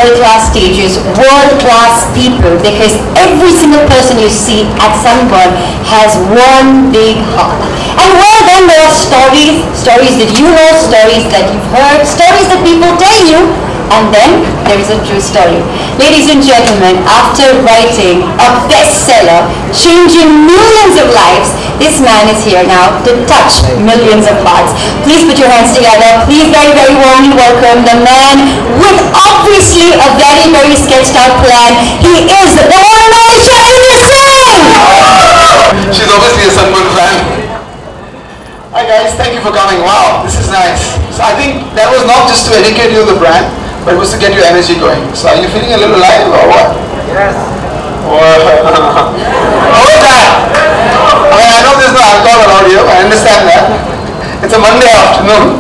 world-class stages, world-class people, because every single person you see at Sunburn has one big heart. And well, then there are stories, stories that you know, stories that you've heard, stories that people tell you, and then there is a true story. Ladies and gentlemen, after writing a bestseller, changing millions of lives, this man is here now to touch millions of hearts. Please put your hands together. Please very, very warmly welcome the man with obviously a very, very sketched out plan. He is the one and only Shailendra Singh! She's obviously a Sunburn fan. Hi guys, thank you for coming. Wow, this is nice. So I think that was not just to educate you of the brand, but it was to get your energy going. So are you feeling a little alive or what? Yes. How is that? I mean, I know there's no alcohol around here. I understand that. It's a Monday afternoon.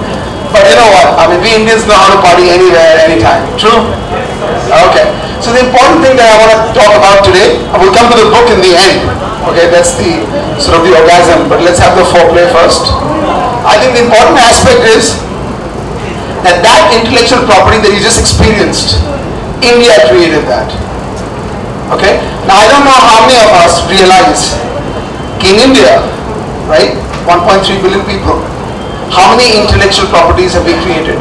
But you know what? I mean, we Indians know how to party anywhere, anytime. True? Okay. So the important thing that I want to talk about today, I will come to the book in the end. Okay, that's the sort of the orgasm. But let's have the foreplay first. I think the important aspect is that intellectual property that you just experienced, India created that. Okay? Now I don't know how many of us realize in India, right, 1.3 billion people, how many intellectual properties have we created?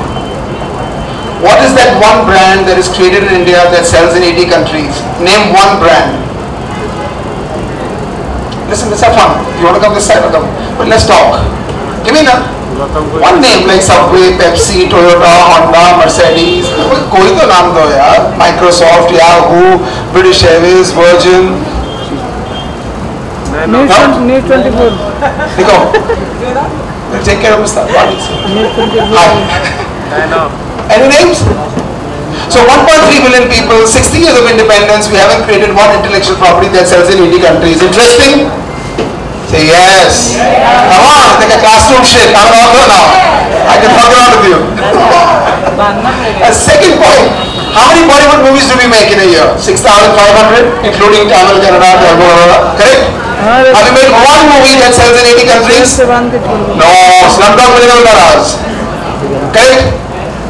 What is that one brand that is created in India that sells in 80 countries? Name one brand. Listen, let's have fun. You want to come this side or come? But let's talk. Give me one name like Subway, Pepsi, Toyota, Honda, Mercedes. कोई तो नाम दो यार. Microsoft, Yahoo, British Airways, Virgin. News 24. देखो. Take care of Mr. Hi. Any names? So 1.3 billion people, 60 years of independence, we haven't created one intellectual property that sells in 80 countries. Interesting? Say yes. Come on, it's like a classroom shit. I'm an author now. I can fuck around with you. A second point, how many Bollywood movies do we make in a year? 6,500, including Tamil, Kannada, Telugu, correct? Have you made one movie that sells in 80 countries? No, Slumdog Millionaire. Correct?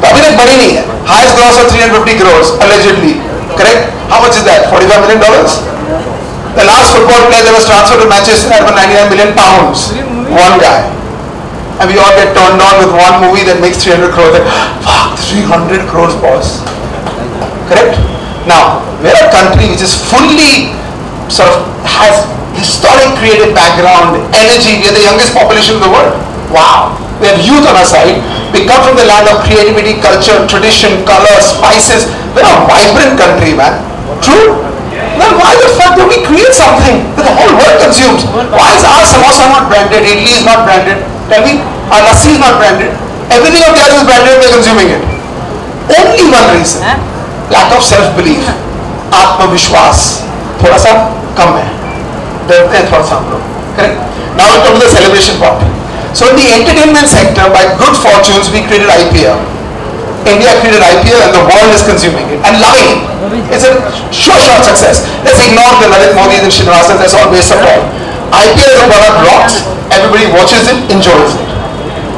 अभी तक बनी नहीं है. Highest gross of 350 crores allegedly. Correct? How much is that? $45 million? The last football player that was transferred to Manchester had for 99 million pounds. One guy. And we all get turned on with one movie that makes 300 crores. Like, fuck, 300 crores, boss. Correct? Now, we're a country which is fully sort of has historic creative background, energy. We're the youngest population in the world. Wow. We have youth on our side. We come from the land of creativity, culture, tradition, color, spices. We're a vibrant country, man. True? Then why the fuck do we create something that the whole world consumes? Why is our samosa not branded? Idli is not branded. Tell me, our lassi is not branded. Everything of theirs is branded, we're consuming it. Only one reason. Lack of self-belief. Atma-vishwas. थोड़ा सा कम है. डरते हैं थोड़ा सा हम लोग. Correct? Now we come to the celebration part. So in the entertainment sector, by good fortunes, we created IPL. India created IPL and the world is consuming it and loving it. It's a sure shot success. Let's ignore the Lalit Modis and Srinivasans, that's all waste of time. IPL as a product rocks, everybody watches it, enjoys it.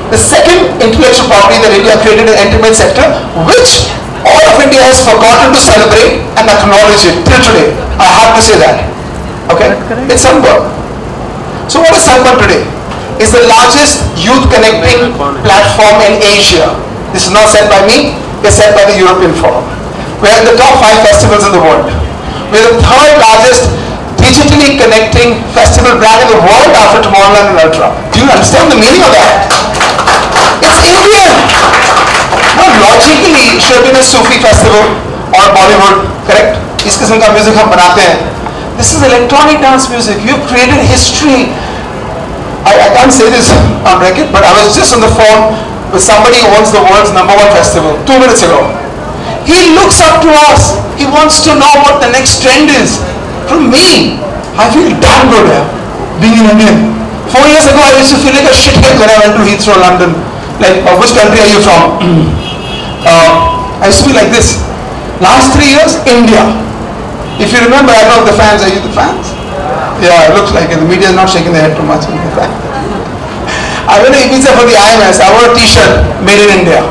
The second intellectual property that India created in the entertainment sector, which all of India has forgotten to celebrate and acknowledge it till today. I have to say that. Okay? It's Sunburn. So what is Sunburn today? It's the largest youth connecting platform in Asia. This is not said by me, it's said by the European Forum. We're in the top 5 festivals in the world. We're the third largest digitally connecting festival brand in the world after Tomorrowland and Ultra. Do you understand the meaning of that? It's Indian. Now logically, it should have been a Sufi festival or Bollywood, correct? इस किस्म का music हम बनाते हैं. This is electronic dance music. You've created history. I can't say this on record, but I was just on the phone with somebody who owns the world's #1 festival 2 minutes ago. He looks up to us. He wants to know what the next trend is. From me, I feel damn good here, being an Indian. 4 years ago, I used to feel like a shithead when I went to Heathrow, London. Like, which country are you from? I used to be like this. Last 3 years, India. If you remember, I know the fans. Are you the fans? Yeah, it looks like it. The media is not shaking their head too much. I went to Ibiza for the IMS. I wore a t-shirt made in India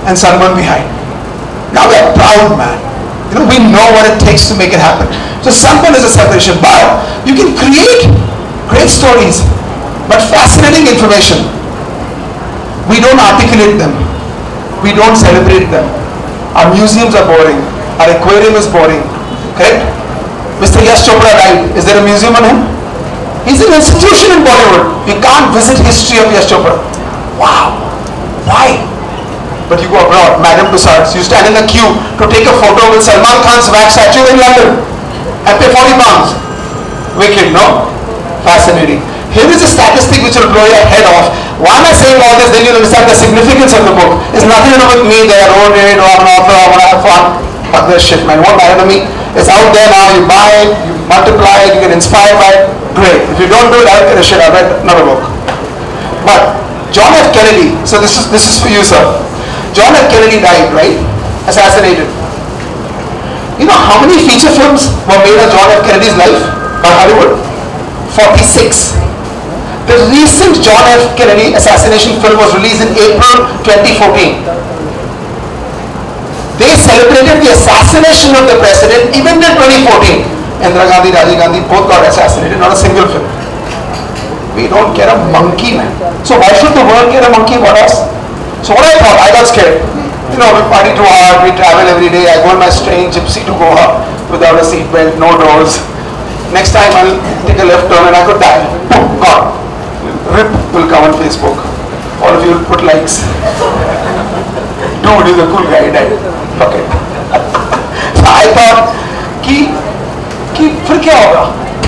and Sunburn behind. Now we are proud, man. You know, we know what it takes to make it happen. So Sunburn is a celebration, but you can create great stories, but fascinating information. We don't articulate them. We don't celebrate them. Our museums are boring. Our aquarium is boring. Correct? Mr. Yash Chopra died. Is there a museum on him? He's an institution in Bollywood. You can't visit history of Yash Chopra. Wow. Why? But you go abroad, Madame Tussauds, you stand in a queue to take a photo with Salman Khan's wax statue in London and pay 40 pounds. Wicked, no? Fascinating. Here is a statistic which will blow your head off. Why am I saying all this? Then you'll understand the significance of the book. It's nothing to do with me that I wrote it, or I'm an author, I want to have fun. Fuck this shit, man. It won't matter to me. It's out there now. You buy it, you multiply it, you get inspired by it. Great. If you don't do it, I'll get a shit. I'll write another book. But John F. Kennedy, so this is for you, sir. John F. Kennedy died, right? Assassinated. You know how many feature films were made on John F. Kennedy's life by Hollywood? 46. The recent John F. Kennedy assassination film was released in April 2014. They celebrated the assassination of the president even in 2014. Indira Gandhi, Rajiv Gandhi both got assassinated, not a single film. We don't care a monkey, man. So why should the world care a monkey about us? So what I thought, I got scared. You know, we party too hard, we travel every day. I go on my strange gypsy to Goa without a seatbelt, no doors. Next time I'll take a left turn and I could die. Boom, gone. RIP will come on Facebook. All of you will put likes. Dude, he's a cool guy, he died. Fuck it. So I thought, फिर क्या होगा?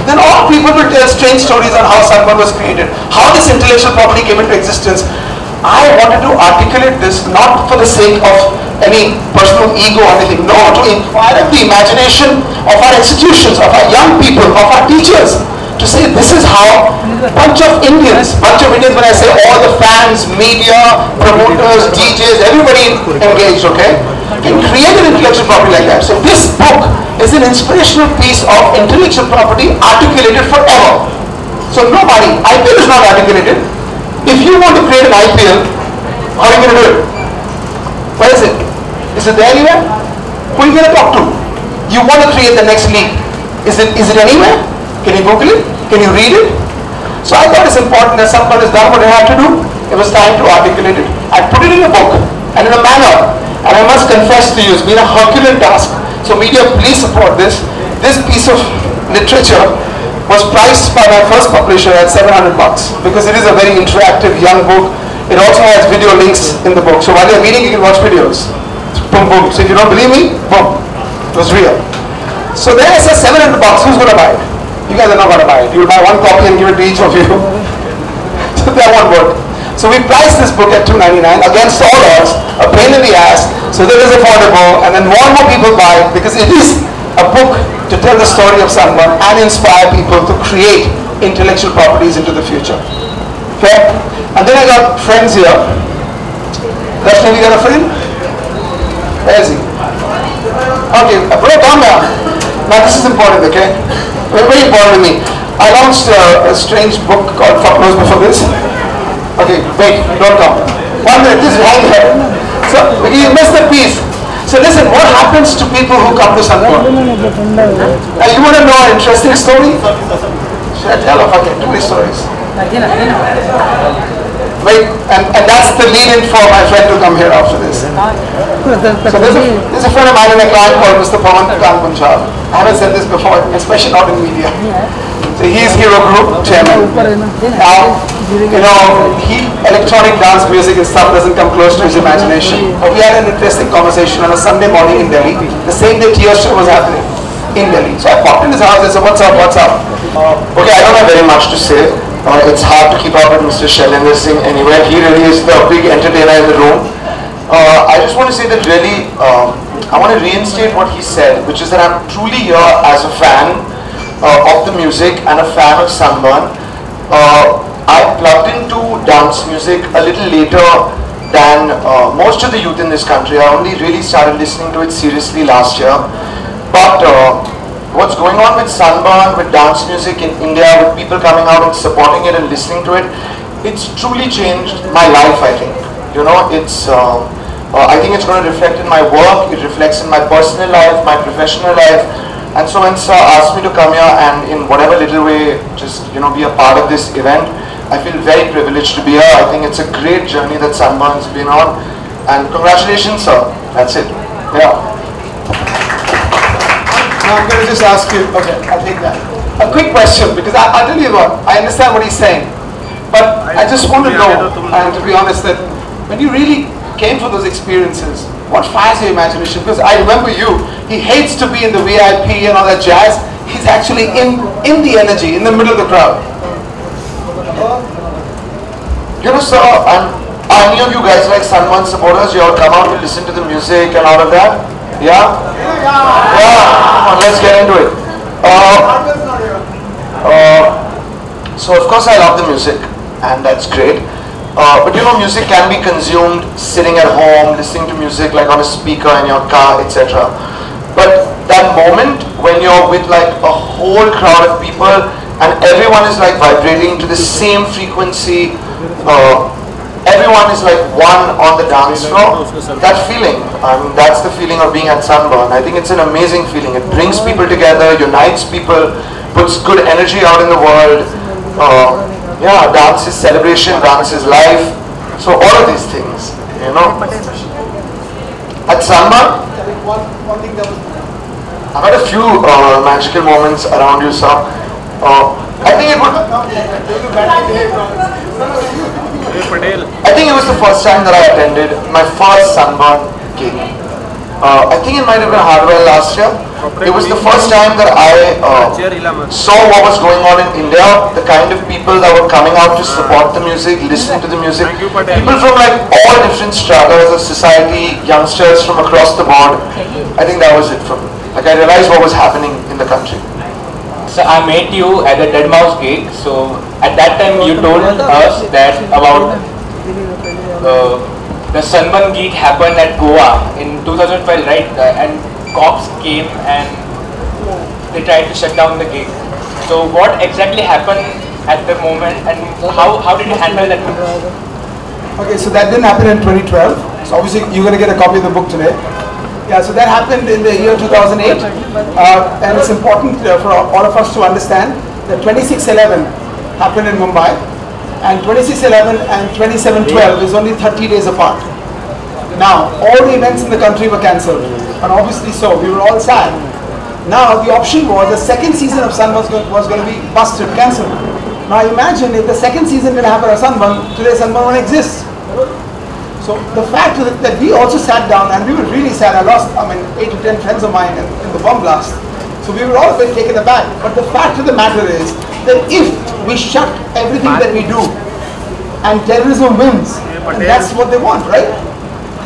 Then all people will tell strange stories on how Sunburn was created, how this intellectual property came into existence. I wanted to articulate this not for the sake of any personal ego or anything, no, to inquire the imagination of our institutions, of our young people, of our teachers, to say this is how bunch of Indians, when I say all the fans, media, promoters, DJs, everybody engaged, okay, can create an intellectual property like that. So this book is an inspirational piece of intellectual property articulated forever. So nobody, IPL is not articulated. If you want to create an IPL, how are you going to do it? Where is it? Is it there anywhere? Who are you going to talk to? You want to create the next league. Is it anywhere? Can you Google it? Can you read it? So I thought it's important that someone has done what they had to do. It was time to articulate it. I put it in a book and in a manner. And I must confess to you, it's been a Herculean task. So media, please support this. This piece of literature was priced by my first publisher at $700 because it is a very interactive young book. It also has video links in the book. So while you're reading, you can watch videos. Boom, boom. So if you don't believe me, boom. It was real. So there I said $700. Who's going to buy it? You guys are not going to buy it. You'll buy one copy and give it to each of you. So that won't work. So we priced this book at $2.99 against all odds, a pain in the ass, so that it is affordable, and then more and more people buy it because it is a book to tell the story of Sunburn and inspire people to create intellectual properties into the future. Fair? And then I got friends here. Lakshmi, you got a friend? Where is he? Okay, bro, calm down. Now this is important, okay? Very important to me. I launched a strange book called Fuck Knows Before This. Okay, wait, don't come. 1 minute, just hang here. So, you missed the piece. So listen, what happens to people who come to Sunburn? Now you want to know an interesting story? Should I tell or fuck it? Too many stories. Wait, and that's the lead-in for my friend to come here after this. So there's a friend of mine in a client called Mr. Pawan Punjab. I haven't said this before, especially not in media. So he's Hero Group chairman. Now, you know, electronic dance music and stuff doesn't come close to his imagination. But we had an interesting conversation on a Sunday morning in Delhi, the same day Tears show was happening in Delhi. So I popped in his house and said, what's up? Okay, I don't have very much to say. It's hard to keep up with Mr. Shailendra Singh anywhere. He really is the big entertainer in the room. I just want to say that really, I want to reinstate what he said, which is that I'm truly here as a fan of the music and a fan of Sunburn. I plugged into dance music a little later than most of the youth in this country. I only really started listening to it seriously last year. But what's going on with Sunburn, with dance music in India, with people coming out and supporting it and listening to it, it's truly changed my life, I think. You know, it's I think it's going to reflect in my work, it reflects in my personal life, my professional life. And so when Sir asked me to come here and in whatever little way just be a part of this event, I feel very privileged to be here. I think it's a great journey that Sunburn's been on, and congratulations, sir. That's it. Yeah. Now I'm going to just ask you, okay, I'll take that. A quick question, because I'll tell you what, I understand what he's saying, but I just want to know, and to be honest, that when you really came for those experiences, what fires your imagination? Because I remember you, he hates to be in the VIP and all that jazz. He's actually in the energy, in the middle of the crowd. Sir, are any of you guys like Sunburn supporters? You all come out to listen to the music and all of that? Yeah? Yeah. Come on, let's get into it. So of course I love the music, and that's great. But music can be consumed sitting at home, listening to music like on a speaker in your car, etc. But that moment when you're with like a whole crowd of people and everyone is like vibrating to the same frequency, everyone is like one on the dance floor, that feeling, that's the feeling of being at Sunburn. I think it's an amazing feeling. It brings people together, unites people, puts good energy out in the world. Yeah, dance is celebration, dance is life. So all of these things, At Sunburn, I've had a few magical moments around you, sir. I think it was the first time that I attended my first Sunburn gig. I think it might have been Hardware last year. It was the first time that I saw what was going on in India, the kind of people that were coming out to support the music, listening to the music. People from like all different stratas of society, youngsters from across the board. I think that was it for me. Like I realized what was happening in the country. So I met you at the Dead Mouse gig. So at that time you told us that about the Sunburn gig happened at Goa in 2012, right? And cops came and they tried to shut down the gig. So what exactly happened at the moment, and how did you handle that? Okay, so that didn't happen in 2012. So obviously you're going to get a copy of the book today. Yeah, so that happened in the year 2008, and it's important for all of us to understand that 26/11 happened in Mumbai, and 26/11 and 27/12 is only 30 days apart. Now, all the events in the country were cancelled, and obviously so, we were all sad. Now, the option was the second season of Sun was going to be busted, cancelled. Now, imagine if the second season didn't happen at Sunburn, today Sunburn won't exist. So the fact that we also sat down, and we were really sad. I lost, 8 to 10 friends of mine in the bomb blast. So we were all a bit taken aback. But the fact of the matter is that if we shut everything that we do, and terrorism wins, and that's what they want, right?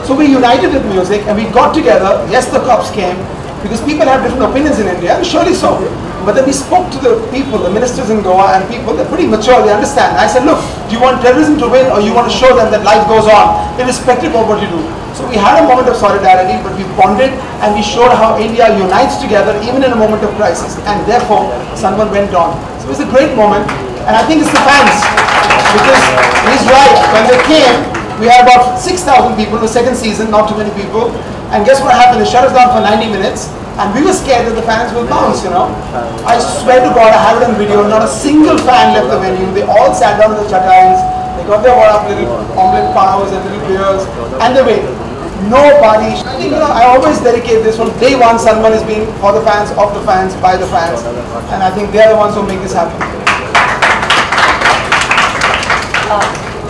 So we united with music, and we got together. Yes, the cops came, because people have different opinions in India, and surely so. But then we spoke to the people, the ministers in Goa, and people, they're pretty mature, they understand. I said, look, do you want terrorism to win, or you want to show them that life goes on, irrespective of what you do? So we had a moment of solidarity, but we bonded, and we showed how India unites together, even in a moment of crisis. And therefore, Sunburn went on. So it was a great moment, and I think it's the fans. Because he's right, when they came, we had about 6,000 people in the second season, not too many people. And guess what happened? They shut us down for 90 minutes. And we were scared that the fans would bounce, I swear to God, I have it on video, not a single fan left the venue. They all sat down in the chatais, they got their little omelette paos and little beers, and they waited. Nobody, I think, I always dedicate this from day one. Sunburn has been for the fans, of the fans, by the fans. And I think they're the ones who make this happen.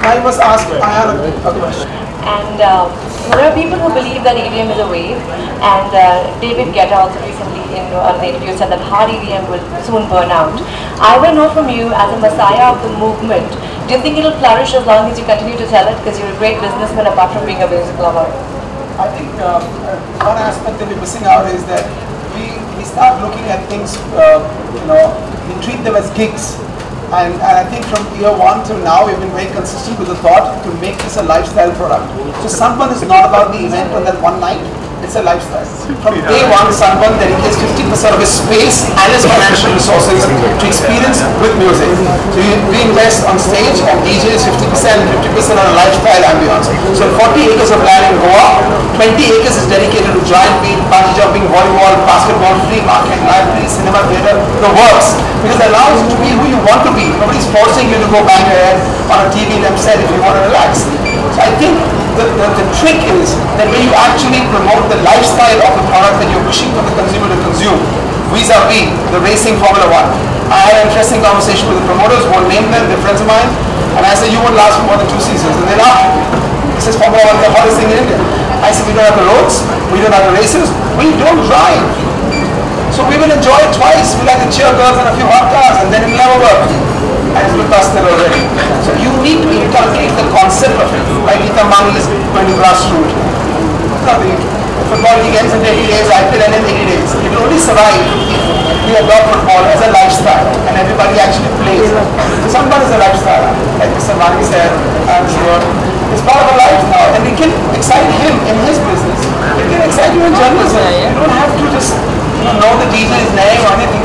Now you must ask Ayan a question. And there are people who believe that EDM is a wave, and David Guetta also recently in an interview said that hard EDM will soon burn out. I want to know from you, as a messiah of the movement, do you think it will flourish as long as you continue to sell it, because you're a great businessman apart from being a music lover? I think one aspect that we're missing out is that we start looking at things, we treat them as gigs. And I think from year one till now, we've been very consistent with the thought to make this a lifestyle product. So Sunburn is not about the event on that one night. It's a lifestyle. From day one, Sunburn dedicates 50% of his space and his financial resources to experience with music. So we invest on stage, on DJs, 50% and 50% on a lifestyle ambience. So 40 acres of land in Goa, 20 acres is dedicated to giant beach, bungee jumping, volleyball, basketball, free market, library, cinema, theatre, the works. Because it allows you to be who you want to be. Nobody's forcing you to go bang your head on a TV set if you want to relax. So I think the trick is that when you actually promote the lifestyle of the product that you're wishing for the consumer to consume, vis-a-vis the racing Formula 1. I had an interesting conversation with the promoters, won't name them, they're friends of mine, and I said, you won't last for more than 2 seasons. And they laughed. This is Formula 1, the hottest thing in India. I said, we don't have the roads, we don't have the races, we don't drive. So we will enjoy it twice. We like to cheer girls and a few hot cars, and then it'll never work. And it's with us still already. So you need to inculcate the concept of it. Like Ethan Mani is going to grassroots. Nothing. Football league ends in 80 days, IPL ends in 80 days. It will only survive if we adopt football as a lifestyle and everybody actually plays. Sunburn is a lifestyle, like Mr. Mani said, it's part of our life now, and it can excite him in his business. It can excite you in journalism. You don't have to just know the DJ's name or anything.